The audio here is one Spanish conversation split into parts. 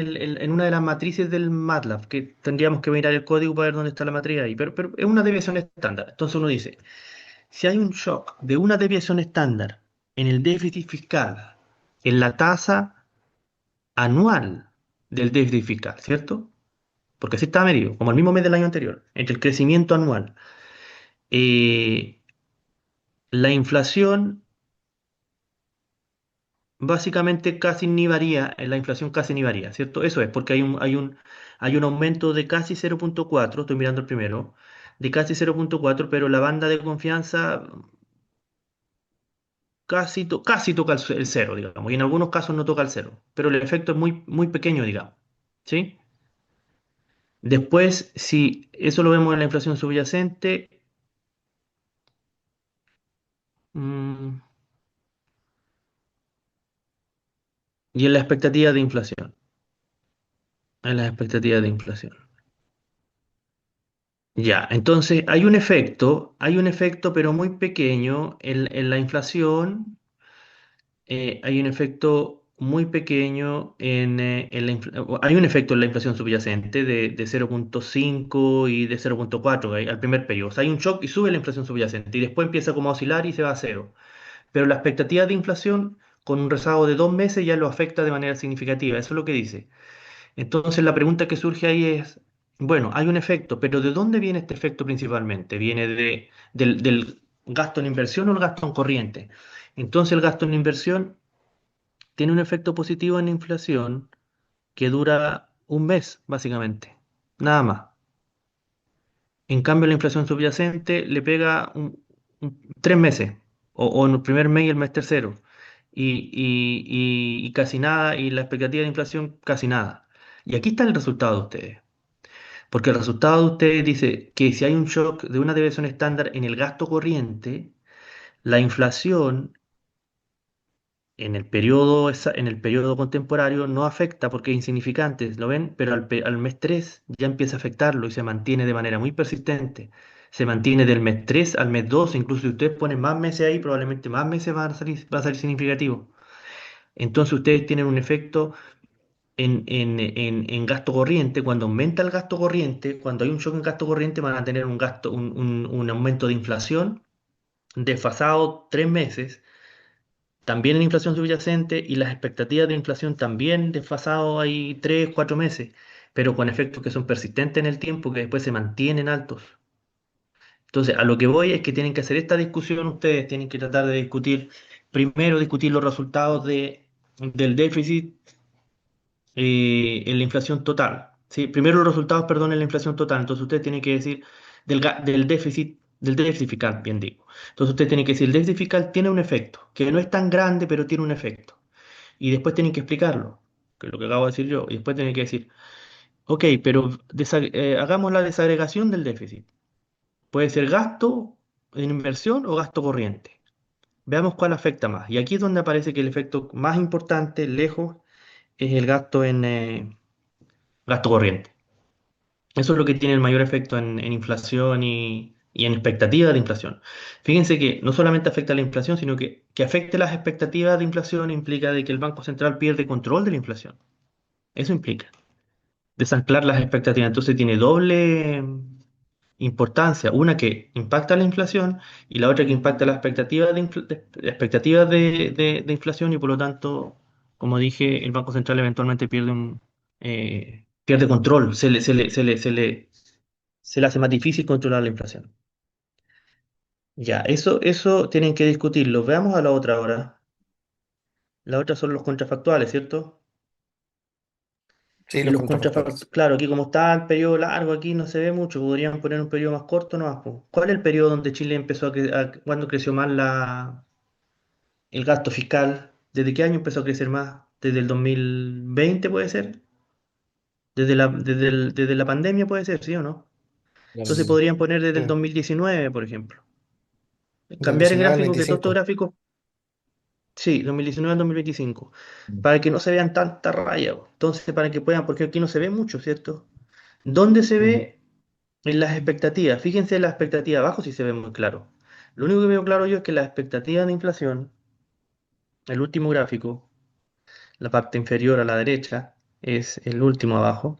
en una de las matrices del MATLAB, que tendríamos que mirar el código para ver dónde está la matriz ahí, pero es una desviación estándar. Entonces uno dice, si hay un shock de una desviación estándar en el déficit fiscal, en la tasa anual del déficit fiscal, ¿cierto? Porque así está medido, como el mismo mes del año anterior, entre el crecimiento anual. Eh, la inflación básicamente casi ni varía, la inflación casi ni varía, ¿cierto? Eso es, porque hay un aumento de casi 0,4, estoy mirando el primero, de casi 0,4, pero la banda de confianza casi toca el cero, digamos, y en algunos casos no toca el cero, pero el efecto es muy, muy pequeño, digamos, ¿sí? Después, si eso lo vemos en la inflación subyacente, mm, y en la expectativa de inflación, en las expectativas de inflación. Ya, entonces hay un efecto, pero muy pequeño en la inflación. Hay un efecto muy pequeño hay un efecto en la inflación subyacente de 0,5 y de 0,4 al primer periodo. O sea, hay un shock y sube la inflación subyacente y después empieza como a oscilar y se va a cero. Pero la expectativa de inflación con un rezago de 2 meses ya lo afecta de manera significativa. Eso es lo que dice. Entonces la pregunta que surge ahí es, bueno, hay un efecto, pero ¿de dónde viene este efecto principalmente? ¿Viene del gasto en inversión o el gasto en corriente? Entonces el gasto en inversión tiene un efecto positivo en la inflación que dura un mes, básicamente, nada más. En cambio, la inflación subyacente le pega 3 meses, o en el primer mes y el mes tercero, y casi nada, y la expectativa de inflación casi nada. Y aquí está el resultado de ustedes. Porque el resultado de ustedes dice que si hay un shock de una deviación estándar en el gasto corriente, la inflación en el periodo contemporáneo no afecta porque es insignificante, ¿lo ven? Pero al mes 3 ya empieza a afectarlo y se mantiene de manera muy persistente. Se mantiene del mes 3 al mes 2, incluso si ustedes ponen más meses ahí, probablemente más meses va a salir significativo. Entonces ustedes tienen un efecto en gasto corriente. Cuando aumenta el gasto corriente, cuando hay un shock en gasto corriente, van a tener un aumento de inflación desfasado 3 meses, también en inflación subyacente y las expectativas de inflación también desfasado ahí 3, 4 meses, pero con efectos que son persistentes en el tiempo, que después se mantienen altos. Entonces, a lo que voy es que tienen que hacer esta discusión ustedes, tienen que tratar de primero discutir los resultados del déficit en la inflación total. ¿Sí? Primero los resultados, perdón, en la inflación total. Entonces ustedes tienen que decir del déficit fiscal, bien digo. Entonces ustedes tienen que decir, el déficit fiscal tiene un efecto, que no es tan grande, pero tiene un efecto. Y después tienen que explicarlo, que es lo que acabo de decir yo. Y después tienen que decir, ok, pero hagamos la desagregación del déficit. Puede ser gasto en inversión o gasto corriente. Veamos cuál afecta más. Y aquí es donde aparece que el efecto más importante, lejos, es el gasto corriente. Eso es lo que tiene el mayor efecto en inflación y en expectativas de inflación. Fíjense que no solamente afecta a la inflación, sino que afecte las expectativas de inflación implica de que el Banco Central pierde control de la inflación. Eso implica desanclar las expectativas. Entonces tiene doble importancia. Una que impacta la inflación y la otra que impacta las expectativas de inflación y por lo tanto, como dije, el Banco Central eventualmente pierde control. Se le hace más difícil controlar la inflación. Ya, eso tienen que discutirlo. Veamos a la otra ahora. La otra son los contrafactuales, ¿cierto? Sí, Y los los contrafactuales, contrafactuales. claro, aquí como está el periodo largo, aquí no se ve mucho, podrían poner un periodo más corto nomás, po. ¿Cuál es el periodo donde Chile empezó cuándo creció más el gasto fiscal? ¿Desde qué año empezó a crecer más? ¿Desde el 2020 puede ser? ¿Desde la pandemia puede ser, sí o no? Entonces Del, podrían poner desde el sí, 2019, por ejemplo. del Cambiar el 19 al gráfico, que todos estos 25. gráficos. Sí, 2019 al 2025. Para que no se vean tanta raya, po. Entonces, para que puedan, porque aquí no se ve mucho, ¿cierto? ¿Dónde se Mm. ve en las expectativas? Fíjense en la expectativa abajo si se ve muy claro. Lo único que veo claro yo es que la expectativa de inflación, el último gráfico, la parte inferior a la derecha, es el último abajo.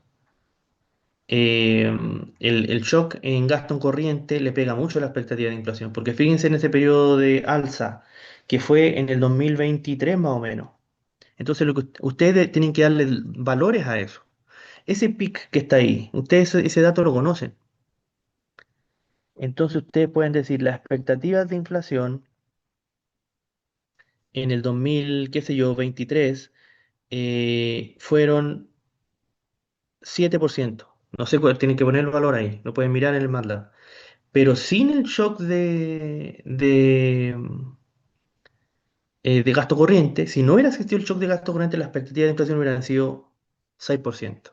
eh, el shock en gasto en corriente le pega mucho a la expectativa de inflación, porque fíjense en ese periodo de alza que fue en el 2023 más o menos. Entonces lo que ustedes tienen que darle valores a eso. Ese pic que está ahí, ustedes ese dato lo conocen. Entonces ustedes pueden decir las expectativas de inflación en el 2000, qué sé yo, 23, fueron 7%. No sé cuál, tienen que poner el valor ahí, lo pueden mirar en el MATLAB. Pero sin el shock de gasto corriente, si no hubiera existido el shock de gasto corriente, la expectativa de inflación hubieran sido 6%,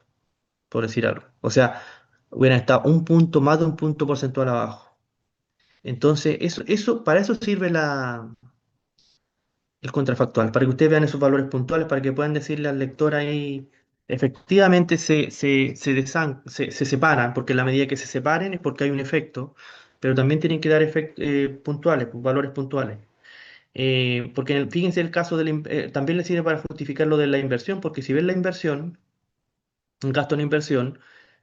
por decir algo. O sea, hubieran estado un punto más de un punto porcentual abajo. Entonces, para eso sirve el contrafactual, para que ustedes vean esos valores puntuales, para que puedan decirle al lector ahí, efectivamente se separan, porque en la medida que se separen es porque hay un efecto, pero también tienen que dar puntuales, pues, valores puntuales. Porque fíjense el caso también le sirve para justificar lo de la inversión, porque si ven la inversión, un gasto en inversión,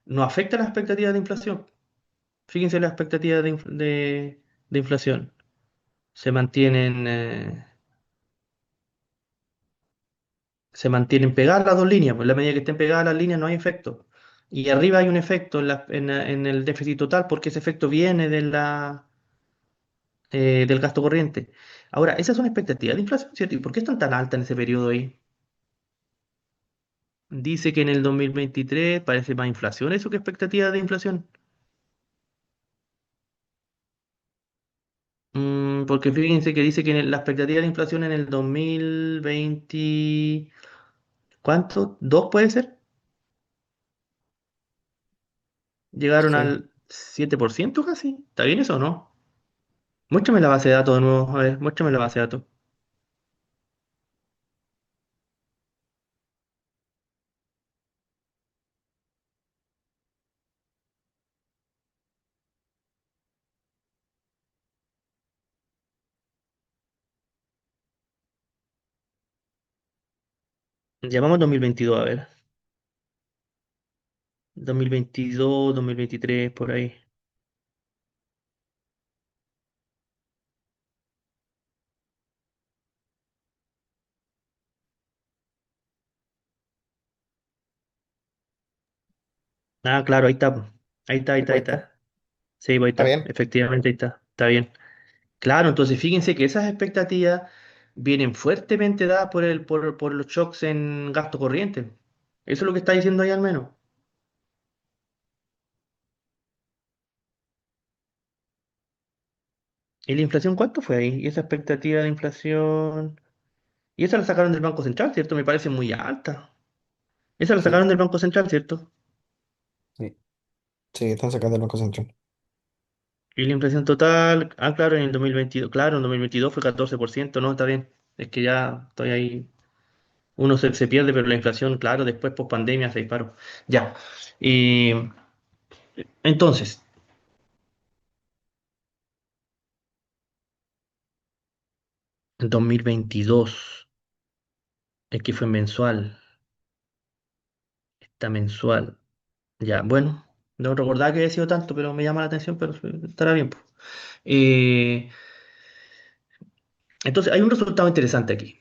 no afecta las expectativas de inflación. Fíjense las expectativas de inflación. Se mantienen, se mantienen pegadas las dos líneas, pues en la medida que estén pegadas las líneas no hay efecto. Y arriba hay un efecto en el déficit total, porque ese efecto viene del gasto corriente. Ahora, esas son expectativas de inflación, ¿cierto? ¿Y por qué están tan altas en ese periodo ahí? Dice que en el 2023 parece más inflación, ¿eso qué expectativa de inflación? Porque fíjense que dice que la expectativa de inflación en el 2020, ¿cuánto? ¿2 puede ser? Llegaron Sí. al 7% casi. ¿Está bien eso o no? Muéstrame la base de datos de nuevo. A ver, muéstrame la base de datos. Llamamos 2022, a ver. 2022, 2023, por ahí. Ah, claro, ahí está, po. Ahí está, ahí está, ahí Ahí está. está. Sí, pues ahí Está está. bien. Efectivamente, ahí está. Está bien. Claro, entonces fíjense que esas expectativas vienen fuertemente dadas por los shocks en gasto corriente. Eso es lo que está diciendo ahí al menos. ¿Y la inflación cuánto fue ahí? ¿Y esa expectativa de inflación? Y esa la sacaron del Banco Central, ¿cierto? Me parece muy alta. Esa la Sí. sacaron del Banco Central, ¿cierto? Sí. Sí, están sacando el Banco Central. Y la inflación total, ah, claro, en el 2022, claro, en 2022 fue 14%, no, está bien. Es que ya estoy ahí. Uno se pierde, pero la inflación, claro, después post pandemia se disparó. Ya. Y entonces, en 2022, es que fue mensual, está mensual. Ya, bueno, no recordaba que había sido tanto, pero me llama la atención, pero estará bien, pues. Eh, entonces, hay un resultado interesante aquí.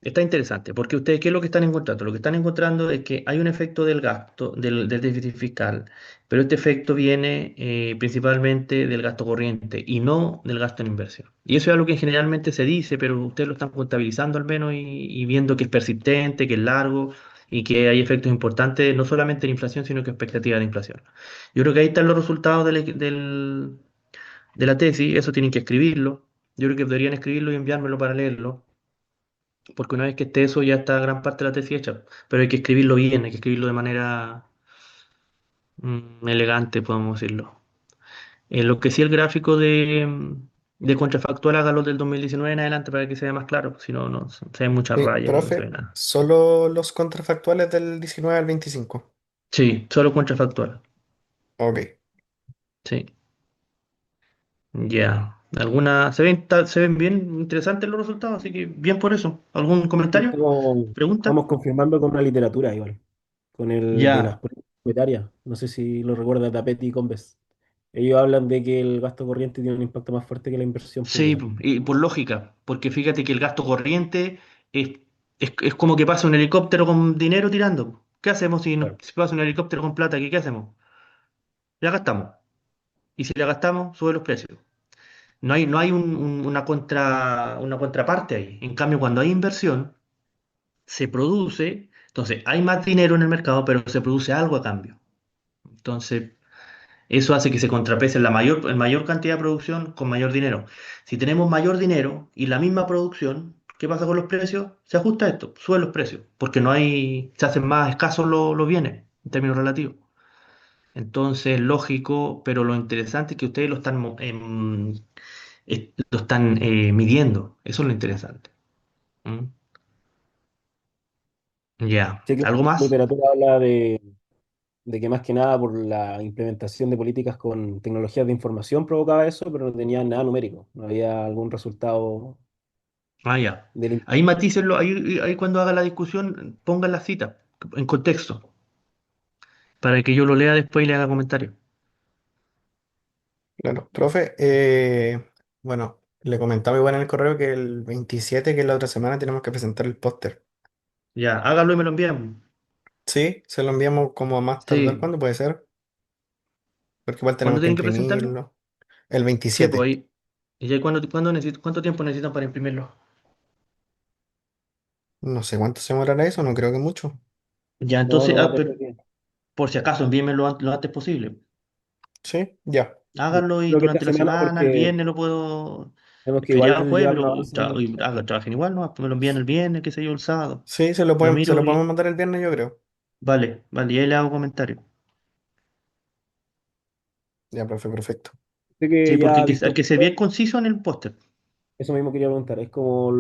Está interesante, porque ustedes, ¿qué es lo que están encontrando? Lo que están encontrando es que hay un efecto del gasto, del déficit fiscal, pero este efecto viene principalmente del gasto corriente y no del gasto en inversión. Y eso es algo que generalmente se dice, pero ustedes lo están contabilizando al menos y viendo que es persistente, que es largo y que hay efectos importantes, no solamente en inflación, sino que expectativa de inflación. Yo creo que ahí están los resultados de la tesis, eso tienen que escribirlo. Yo creo que deberían escribirlo y enviármelo para leerlo porque una vez que esté eso ya está gran parte de la tesis hecha, pero hay que escribirlo bien, hay que escribirlo de manera elegante, podemos decirlo. Lo que sí el gráfico de contrafactual hágalo del 2019 en adelante para que se vea más claro, si no, no se ven muchas Sí, rayas y no se ve profe, nada. solo los contrafactuales del 19 al 25. Sí, solo contrafactual, Ok. sí. Ya. Se ven bien interesantes los resultados, así que bien por eso. ¿Algún Sí, comentario? ¿Pregunta? estamos confirmando con la literatura igual. con el de las Ya, políticas monetarias. No sé si lo recuerda Tapetti y Combes. Ellos hablan de que el gasto corriente tiene un impacto más fuerte que la inversión sí, pública. y por lógica, porque fíjate que el gasto corriente es como que pasa un helicóptero con dinero tirando. ¿Qué hacemos Claro. si pasa un helicóptero con plata? ¿Qué hacemos? La gastamos. Y si la gastamos, sube los precios. No hay una contraparte ahí. En cambio, cuando hay inversión, se produce, entonces hay más dinero en el mercado, pero se produce algo a cambio. Entonces, eso hace que se contrapese en mayor cantidad de producción con mayor dinero. Si tenemos mayor dinero y la misma producción, ¿qué pasa con los precios? Se ajusta esto, suben los precios, porque se hacen más escasos los bienes en términos relativos. Entonces, lógico, pero lo interesante es que ustedes lo están midiendo. Eso es lo interesante. ¿Mm? Ya. Sé que ¿Algo la más? literatura habla de que más que nada por la implementación de políticas con tecnologías de información provocaba eso, pero no tenía nada numérico. No había algún resultado Ah, ya. del... Ahí matícenlo, ahí cuando haga la discusión, pongan la cita en contexto, para que yo lo lea después y le haga comentario. Claro, profe, bueno, le comentaba igual en el correo que el 27, que es la otra semana, tenemos que presentar el póster. Ya, hágalo y me lo envían. Sí, se lo enviamos como a más tardar, Sí. ¿cuándo puede ser? Porque igual ¿Cuándo tenemos que tienen que presentarlo? imprimirlo. El Sí, pues 27. ahí. ¿Y ya cuánto tiempo necesitan para imprimirlo? No sé cuánto se demorará eso, no creo que mucho. Ya, No, entonces, no más de pero 3 días. por si acaso, envíenme lo antes posible. Sí, ya. Háganlo y Creo que esta durante la semana semana, el porque viernes lo puedo. tenemos que Feriado el igual jueves, llevar un avance en el... trabajen igual, ¿no? Me lo envían el viernes, qué sé yo, el sábado. Sí, Lo se miro lo podemos y. mandar el viernes, yo creo. Vale, vale, y ahí le hago comentario. Ya, profe, perfecto. Sé que Sí, porque ya hay que ser disponible, bien conciso en el póster. eso mismo quería preguntar, es como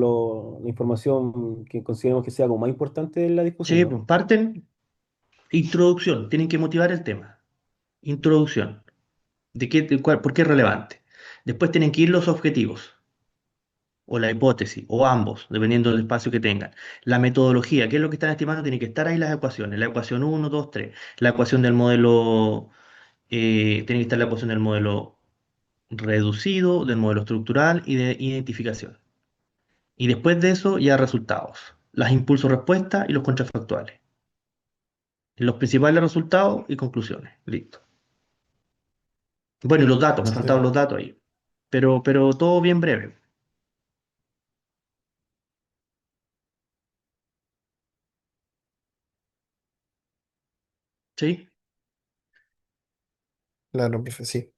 la información que consideramos que sea como más importante de la discusión, Sí, ¿no? pues parten, introducción, tienen que motivar el tema. Introducción, por qué es relevante. Después tienen que ir los objetivos, o la hipótesis, o ambos, dependiendo del espacio que tengan. La metodología, qué es lo que están estimando, tiene que estar ahí las ecuaciones. La ecuación uno 2 3 La ecuación del modelo, tiene que estar la ecuación del modelo reducido, del modelo estructural y de identificación. Y después de eso, ya resultados. Las impulsos-respuesta y los contrafactuales. Los principales resultados y conclusiones. Listo. Bueno, y los datos, me faltaban Excelente. los datos ahí. Pero todo bien breve. ¿Sí? Claro, profe, sí.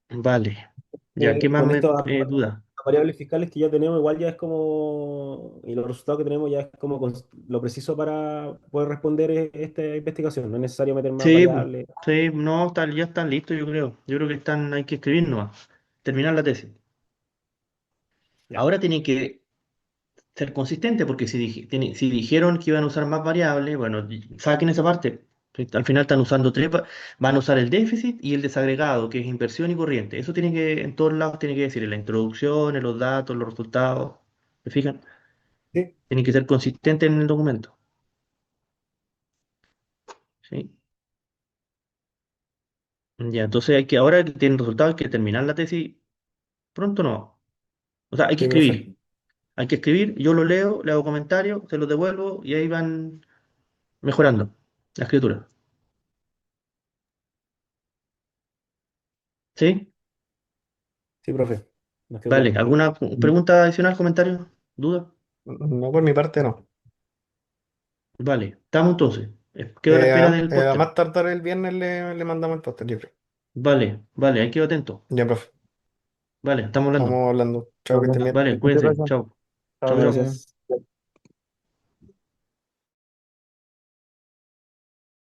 Vale. Ya, ¿qué más Con me estas duda? variables fiscales que ya tenemos, igual ya es como, y los resultados que tenemos ya es como lo preciso para poder responder esta investigación. No es necesario meter más Sí, pues, variables. sí, no, ya están listos, yo creo. Yo creo que hay que escribir nomás. Terminar la tesis. Ya. Ahora tienen que ser consistentes, porque si dijeron que iban a usar más variables, bueno, saquen esa parte. Al final están usando van a usar el déficit y el desagregado, que es inversión y corriente. Eso en todos lados tiene que decir, en la introducción, en los datos, los resultados. ¿Se fijan? Sí, Tienen que ser consistentes en el documento. ¿Sí? Ya, entonces ahora que tienen resultados, hay que terminar la tesis pronto, no. O sea, hay que sí, profe. escribir. Hay que escribir, yo lo leo, le hago comentarios, se los devuelvo y ahí van mejorando la escritura. ¿Sí? Sí, profe. Nos quedó Vale, claro. ¿alguna pregunta adicional, comentario, duda? No, por mi parte no. Vale, estamos entonces. Quedo a la espera del A póster. más tardar el viernes le mandamos el póster, yo creo. Vale, vale, ahí quedo atento. Ya, profe. Vale, estamos hablando. Estamos hablando. Chao, Nos que estén vemos. bien. Vale, Muchas cuídense. gracias. Chao. Chao, Muchas chao. gracias.